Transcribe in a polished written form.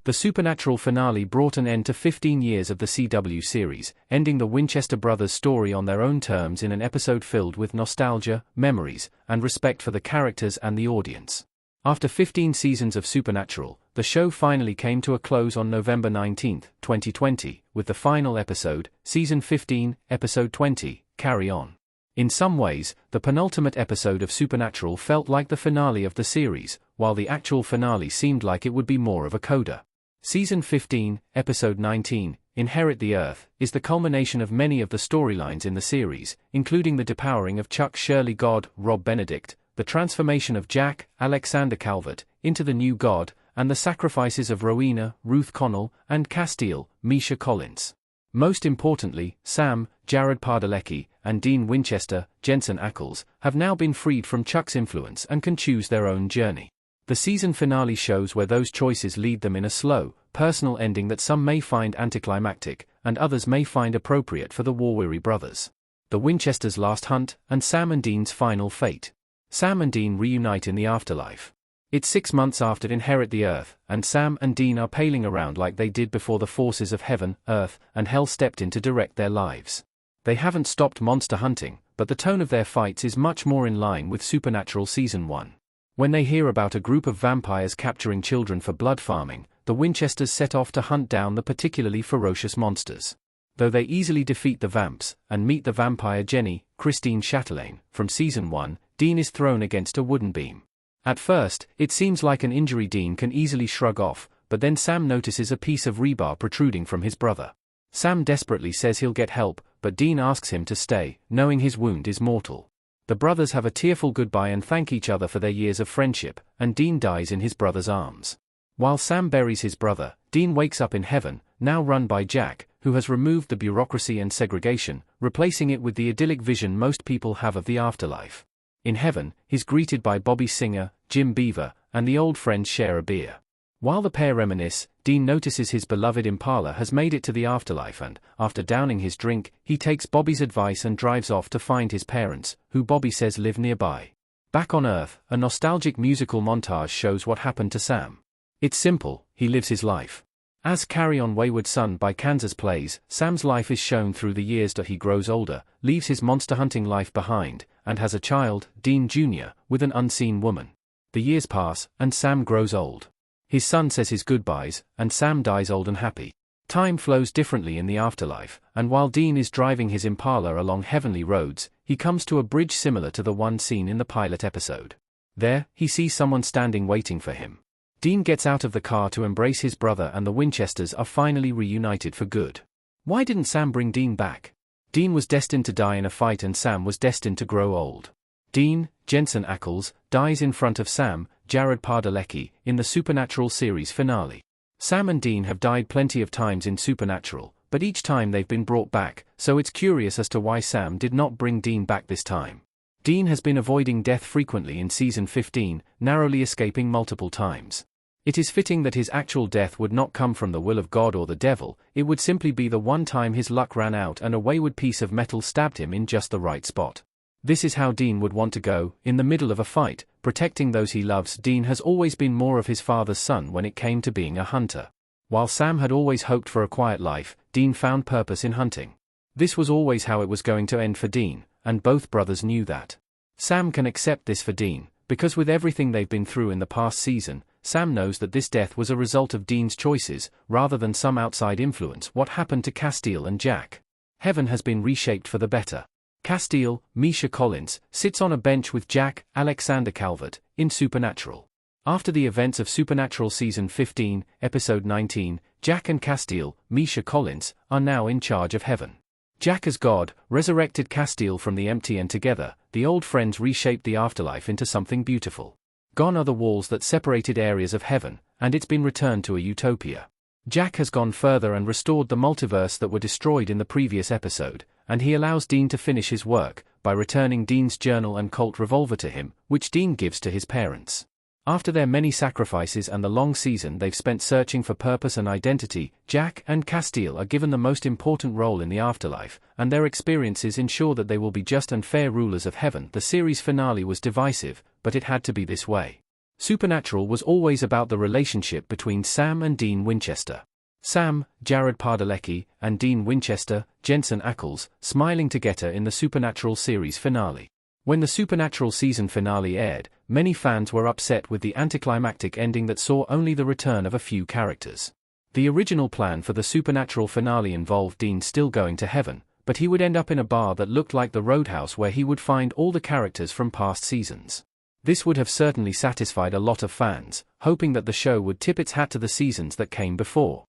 The supernatural finale brought an end to 15 years of the CW series, ending the Winchester brothers' story on their own terms in an episode filled with nostalgia, memories, and respect for the characters and the audience. After 15 seasons of Supernatural, the show finally came to a close on November 19, 2020, with the final episode, Season 15, Episode 20, Carry On. In some ways, the penultimate episode of Supernatural felt like the finale of the series, while the actual finale seemed like it would be more of a coda. Season 15, Episode 19, Inherit the Earth, is the culmination of many of the storylines in the series, including the depowering of Chuck Shirley God, Rob Benedict, the transformation of Jack, Alexander Calvert, into the new god, and the sacrifices of Rowena, Ruth Connell, and Castile, Misha Collins. Most importantly, Sam, Jared Padalecki, and Dean Winchester, Jensen Ackles, have now been freed from Chuck's influence and can choose their own journey. The season finale shows where those choices lead them in a slow, personal ending that some may find anticlimactic, and others may find appropriate for the war-weary brothers. The Winchesters' last hunt, and Sam and Dean's final fate. Sam and Dean reunite in the afterlife. It's 6 months after Inherit the Earth, and Sam and Dean are paling around like they did before the forces of heaven, earth, and hell stepped in to direct their lives. They haven't stopped monster hunting, but the tone of their fights is much more in line with Supernatural Season 1. When they hear about a group of vampires capturing children for blood farming, the Winchesters set off to hunt down the particularly ferocious monsters. Though they easily defeat the vamps, and meet the vampire Jenny, Christine Chatelaine, from Season 1, Dean is thrown against a wooden beam. At first, it seems like an injury Dean can easily shrug off, but then Sam notices a piece of rebar protruding from his brother. Sam desperately says he'll get help, but Dean asks him to stay, knowing his wound is mortal. The brothers have a tearful goodbye and thank each other for their years of friendship, and Dean dies in his brother's arms. While Sam buries his brother, Dean wakes up in heaven, now run by Jack, who has removed the bureaucracy and segregation, replacing it with the idyllic vision most people have of the afterlife. In heaven, he's greeted by Bobby Singer, Jim Beaver, and the old friends share a beer. While the pair reminisce, Dean notices his beloved Impala has made it to the afterlife and, after downing his drink, he takes Bobby's advice and drives off to find his parents, who Bobby says live nearby. Back on Earth, a nostalgic musical montage shows what happened to Sam. It's simple, he lives his life. As Carry On Wayward Son by Kansas plays, Sam's life is shown through the years that he grows older, leaves his monster hunting life behind, and has a child, Dean Jr., with an unseen woman. The years pass, and Sam grows old. His son says his goodbyes, and Sam dies old and happy. Time flows differently in the afterlife, and while Dean is driving his Impala along heavenly roads, he comes to a bridge similar to the one seen in the pilot episode. There, he sees someone standing waiting for him. Dean gets out of the car to embrace his brother and the Winchesters are finally reunited for good. Why didn't Sam bring Dean back? Dean was destined to die in a fight and Sam was destined to grow old. Dean, Jensen Ackles, dies in front of Sam, Jared Padalecki, in the Supernatural series finale. Sam and Dean have died plenty of times in Supernatural, but each time they've been brought back, so it's curious as to why Sam did not bring Dean back this time. Dean has been avoiding death frequently in Season 15, narrowly escaping multiple times. It is fitting that his actual death would not come from the will of God or the devil, it would simply be the one time his luck ran out and a wayward piece of metal stabbed him in just the right spot. This is how Dean would want to go, in the middle of a fight, protecting those he loves. Dean has always been more of his father's son when it came to being a hunter. While Sam had always hoped for a quiet life, Dean found purpose in hunting. This was always how it was going to end for Dean, and both brothers knew that. Sam can accept this for Dean, because with everything they've been through in the past season, Sam knows that this death was a result of Dean's choices, rather than some outside influence. What happened to Castile and Jack? Heaven has been reshaped for the better. Castile, Misha Collins, sits on a bench with Jack, Alexander Calvert, in Supernatural. After the events of Supernatural Season 15, Episode 19, Jack and Castile, Misha Collins, are now in charge of heaven. Jack as God, resurrected Castile from the empty and together, the old friends reshaped the afterlife into something beautiful. Gone are the walls that separated areas of heaven, and it's been returned to a utopia. Jack has gone further and restored the multiverse that were destroyed in the previous episode, and he allows Dean to finish his work, by returning Dean's journal and Colt revolver to him, which Dean gives to his parents. After their many sacrifices and the long season they've spent searching for purpose and identity, Jack and Castile are given the most important role in the afterlife, and their experiences ensure that they will be just and fair rulers of heaven. The series finale was divisive, but it had to be this way. Supernatural was always about the relationship between Sam and Dean Winchester. Sam, Jared Padalecki, and Dean Winchester, Jensen Ackles, smiling together in the Supernatural series finale. When the Supernatural season finale aired, many fans were upset with the anticlimactic ending that saw only the return of a few characters. The original plan for the Supernatural finale involved Dean still going to heaven, but he would end up in a bar that looked like the Roadhouse where he would find all the characters from past seasons. This would have certainly satisfied a lot of fans, hoping that the show would tip its hat to the seasons that came before.